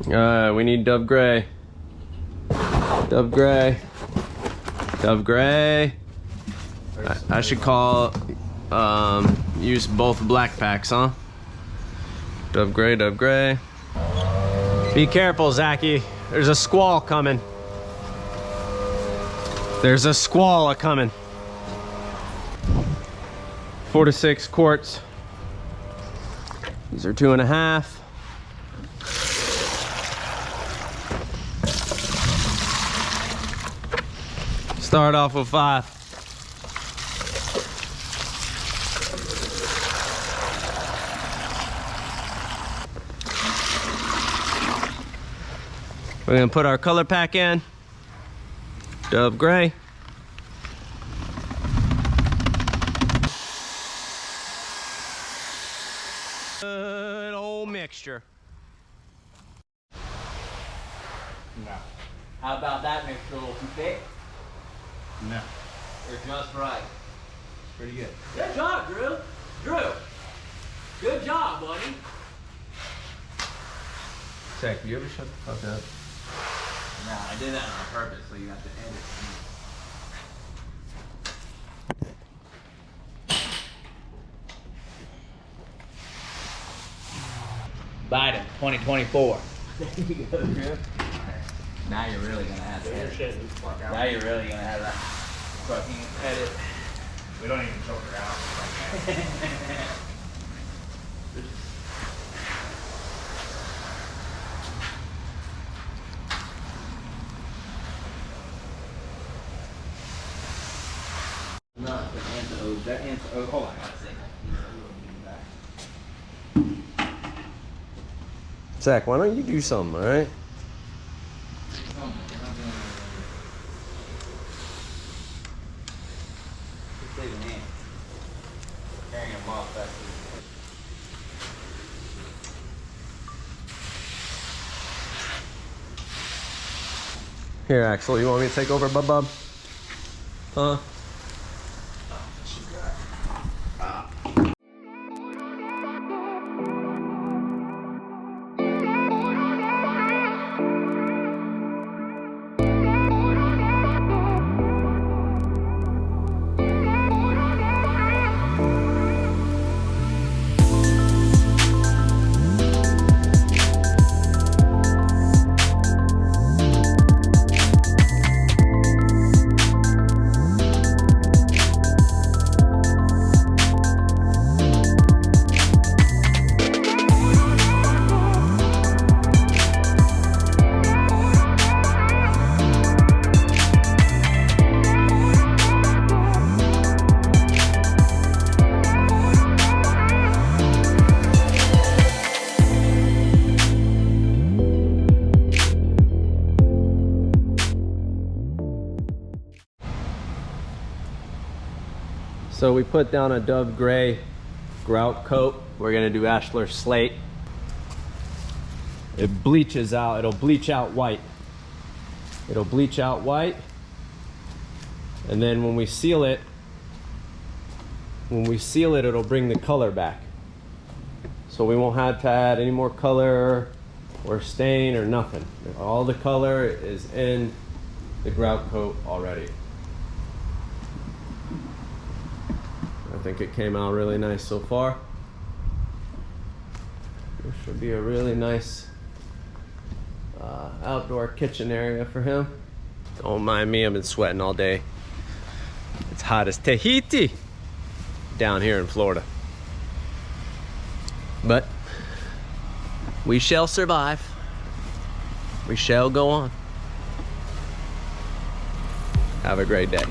We need Dove Gray. Dove Gray. Dove Gray. I should call, use both black packs, huh? Dove Gray, Dove Gray. Be careful, Zachy. There's a squall coming. There's a squall coming. 4 to 6 quarts. These are 2.5. Start off with 5. We're gonna put our color pack in. Dove Gray. Good old mixture. No. How about that mixture? A little too thick? No. Or just right? Pretty good. Good job, Drew. Drew. Good job, buddy. Zach, you ever shut the fuck up? No, I did that on purpose, so you have to edit. Biden, 2024. There you go, Drew. Now you're really gonna have to edit. Now you're really gonna have that fucking edit. We don't even choke her out. No, the anti-O. That anti-O. Hold on, I gotta say that. Zach, why don't you do something, all right? Here, Axel, you want me to take over, bub? Huh? So we put down a Dove Gray grout coat. We're gonna do Ashlar Slate. It bleaches out, it'll bleach out white. It'll bleach out white. And then when we seal it, it'll bring the color back. So we won't have to add any more color or stain or nothing. All the color is in the grout coat already. I think it came out really nice so far. This should be a really nice outdoor kitchen area for him. Don't mind me, I've been sweating all day. It's hot as Tahiti down here in Florida. But we shall survive. We shall go on. Have a great day.